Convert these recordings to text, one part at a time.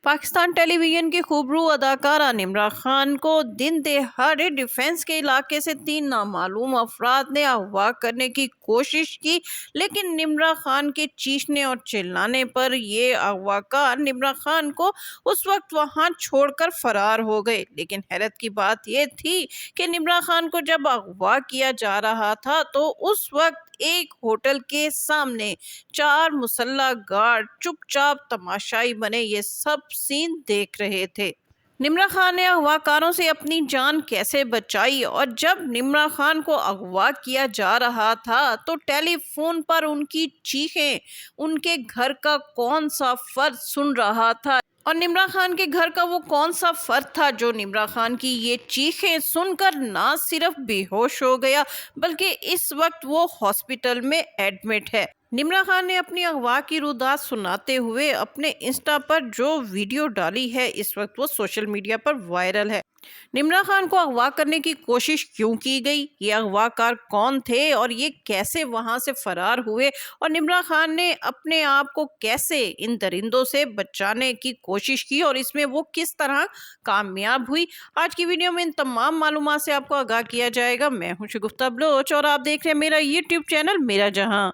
Pakistan television की खूबरू अदाकारा निम्रा खान को दिन दहाड़े डिफेंस के इलाके से 3 नामालूम अफराद ने अगवा करने की कोशिश की, लेकिन निम्रा खान के चीखने और चिल्लाने पर ये अगवाकार निम्रा खान को उस वक्त वहां छोड़कर फरार हो गए। लेकिन हैरत की बात यह थी कि निम्रा खान को जब अगवा किया जा रहा था तो उस वक्त एक होटल के सामने 4 मुसल्लह गार्ड चुपचाप तमाशाई बने ये सब सीन देख रहे थे। निम्रा खान ने अगवाकारों से अपनी जान कैसे बचाई, और जब निम्रा खान को अगवा किया जा रहा था तो टेलीफोन पर उनकी चीखें उनके घर का कौन सा फर्द सुन रहा था, और निम्रा खान के घर का वो कौन सा फर्द था जो निम्रा खान की ये चीखें सुनकर ना सिर्फ बेहोश हो गया बल्कि इस वक्त वो हॉस्पिटल में एडमिट है। निम्रा खान ने अपनी अगवा की रुदात सुनाते हुए अपने इंस्टा पर जो वीडियो डाली है, इस वक्त वो सोशल मीडिया पर वायरल है। निम्रा खान को अगवा करने की कोशिश क्यों की गई, ये अगवाकार कौन थे और ये कैसे वहां से फरार हुए, और निम्रा खान ने अपने आप को कैसे इन दरिंदों से बचाने की कोशिश की और इसमें वो किस तरह कामयाब हुई, आज की वीडियो में इन तमाम मालूमात से आपको आगाह किया जाएगा। मैं हूं शगुफ्ता बलोच और आप देख रहे हैं मेरा यूट्यूब चैनल मेरा जहां।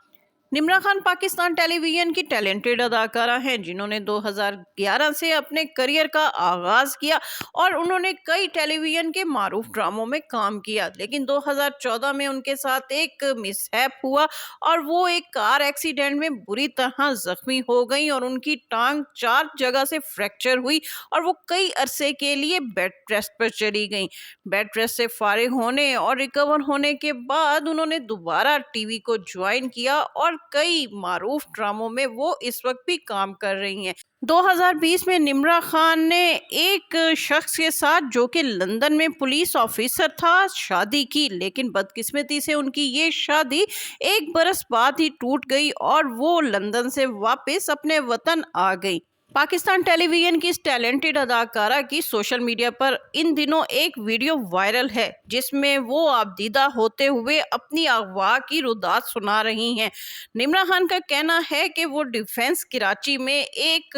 निम्रा खान पाकिस्तान टेलीविजन की टैलेंटेड अदाकारा हैं जिन्होंने 2011 से अपने करियर का आगाज किया और उन्होंने कई टेलीविजन के मारूफ ड्रामों में काम किया। लेकिन 2014 में उनके साथ एक मिसहैप हुआ और वो एक कार एक्सीडेंट में बुरी तरह जख्मी हो गई और उनकी टांग 4 जगह से फ्रैक्चर हुई और वो कई अरसे के लिए बेड रेस्ट पर चली गई। बेड रेस्ट से फारिग होने और रिकवर होने के बाद उन्होंने दोबारा टीवी को ज्वाइन किया और कई मारूफ ड्रामों में वो इस वक्त भी काम कर रही हैं। 2020 में निम्रा खान ने एक शख्स के साथ जो कि लंदन में पुलिस ऑफिसर था शादी की, लेकिन बदकिस्मती से उनकी ये शादी 1 बरस बाद ही टूट गई और वो लंदन से वापस अपने वतन आ गई। पाकिस्तान टेलीविजन की इस टैलेंटेड अदाकारा की सोशल मीडिया पर इन दिनों एक वीडियो वायरल है जिसमें वो आबदीदा होते हुए अपनी अगवा की रुदात सुना रही हैं। निम्रा खान का कहना है कि वो डिफेंस कराची में एक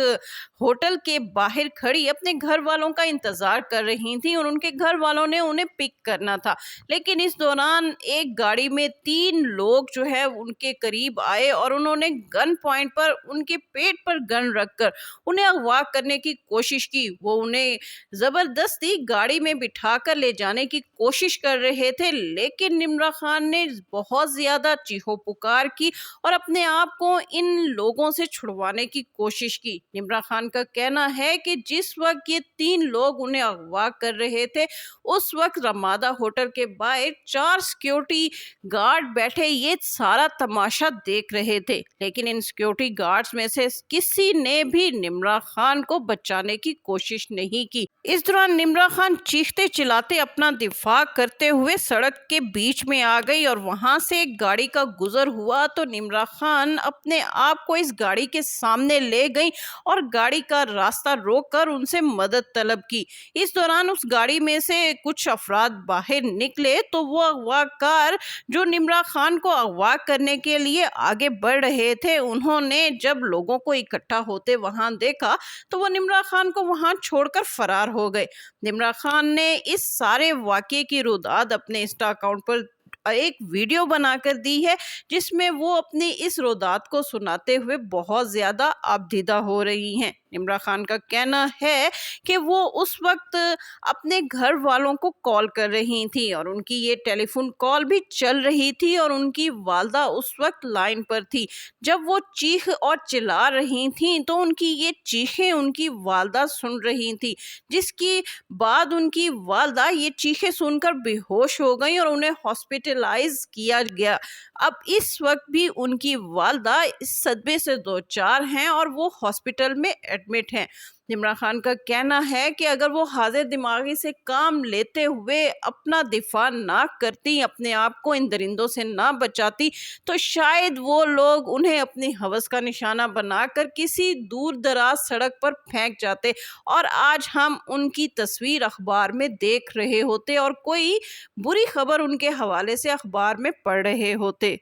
होटल के बाहर खड़ी अपने घर वालों का इंतजार कर रही थी और उनके घर वालों ने उन्हें पिक करना था, लेकिन इस दौरान एक गाड़ी में 3 लोग जो है उनके करीब आए और उन्होंने गन पॉइंट पर उनके पेट पर गन रखकर उन्हें अगवा करने की कोशिश की। वो उन्हें जबरदस्ती गाड़ी में बिठाकर ले जाने की कोशिश कर रहे थे, लेकिन निम्रा खान ने बहुत ज्यादा चीखो पुकार की और अपने आप को इन लोगों से छुड़वाने की कोशिश की। निम्रा खान का कहना है कि जिस वक्त ये 3 लोग उन्हें अगवा कर रहे थे उस वक्त रमादा होटल के बाहर 4 सिक्योरिटी गार्ड बैठे ये सारा तमाशा देख रहे थे, लेकिन इन सिक्योरिटी गार्ड्स में से किसी ने भी निम्रा खान को बचाने की कोशिश नहीं की। इस दौरान निम्रा खान चीखते चिल्लाते अपना दिफा करते हुए सड़क के बीच में आ गई और वहां से एक गाड़ी का गुजर हुआ तो निम्रा खान अपने आप को इस गाड़ी के सामने ले गई और गाड़ी का रास्ता रोककर उनसे मदद तलब की। इस दौरान उस गाड़ी में से कुछ अफराद बाहर निकले तो वो अगवाकार जो निम्रा खान को अगवा करने के लिए आगे बढ़ रहे थे, उन्होंने जब लोगों को इकट्ठा होते वहां देखा तो वो निम्रा खान को वहां छोड़कर फरार हो गए। निम्रा खान ने इस सारे वाकये की रुदात अपने इंस्टा अकाउंट पर एक वीडियो बनाकर दी है जिसमें वो अपनी इस रुदात को सुनाते हुए बहुत ज्यादा आबदीदा हो रही हैं। निम्रा खान का कहना है कि वो उस वक्त अपने घर वालों को कॉल कर रही थी और उनकी ये टेलीफोन कॉल भी चल रही थी और उनकी वालदा उस वक्त लाइन पर थी। जब वो चीख और चिल्ला रही थी तो उनकी ये चीखें उनकी वालदा सुन रही थी, जिसकी बाद उनकी वालदा ये चीखें सुनकर बेहोश हो गई और उन्हें हॉस्पिटलाइज किया गया। अब इस वक्त भी उनकी वालदा इस सदमे से दो चार हैं और वो हॉस्पिटल में एडमिट हैं। निम्रा खान का कहना है कि अगर वो हाजिर दिमागी से काम लेते हुए अपना दिफा ना करती, अपने आप को इन दरिंदों से ना बचाती, तो शायद वो लोग उन्हें अपनी हवस का निशाना बनाकर किसी दूर दराज सड़क पर फेंक जाते और आज हम उनकी तस्वीर अखबार में देख रहे होते और कोई बुरी खबर उनके हवाले से अखबार में पढ़ रहे होते।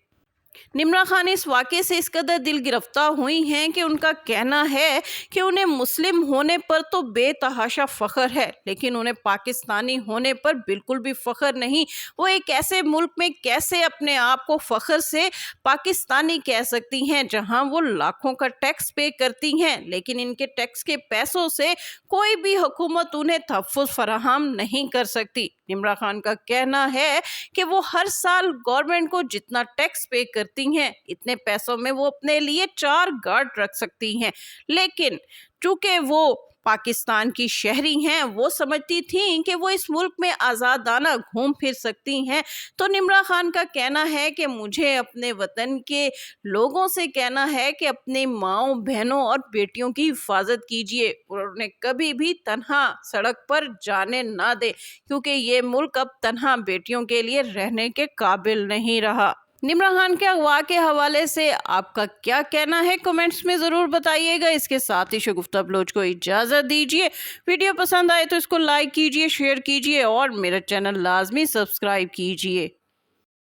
निम्रा खान इस वाक़े से इस कदर दिल गिरफ्तार हुई हैं कि उनका कहना है कि उन्हें मुस्लिम होने पर तो बेतहाशा फ़ख्र है, लेकिन उन्हें पाकिस्तानी होने पर बिल्कुल भी फ़ख्र नहीं। वो एक ऐसे मुल्क में कैसे अपने आप को फ़ख्र से पाकिस्तानी कह सकती हैं जहां वो लाखों का टैक्स पे करती हैं, लेकिन इनके टैक्स के पैसों से कोई भी हुकूमत उन्हें तहफ़्फ़ुज़ फराहम नहीं कर सकती। निम्रा खान का कहना है कि वो हर साल गवर्नमेंट को जितना टैक्स पे करती हैं, इतने पैसों में वो अपने लिए 4 गार्ड रख सकती हैं, लेकिन चूंकि वो पाकिस्तान की शहरी हैं, वो समझती थीं कि वो इस मुल्क में आज़ादाना घूम फिर सकती हैं। तो निम्रा खान का कहना है कि मुझे अपने वतन के लोगों से कहना है कि अपनी माँओं, बहनों और बेटियों की हिफाजत कीजिए और उन्हें कभी भी तन्हा सड़क पर जाने ना दें, क्योंकि ये मुल्क अब तन्हा बेटियों के लिए रहने के काबिल नहीं रहा। निम्रा खान के अगवा के हवाले से आपका क्या कहना है, कमेंट्स में ज़रूर बताइएगा। इसके साथ ही शगुफ्ता बलोच को इजाज़त दीजिए। वीडियो पसंद आए तो इसको लाइक कीजिए, शेयर कीजिए और मेरा चैनल लाजमी सब्सक्राइब कीजिए।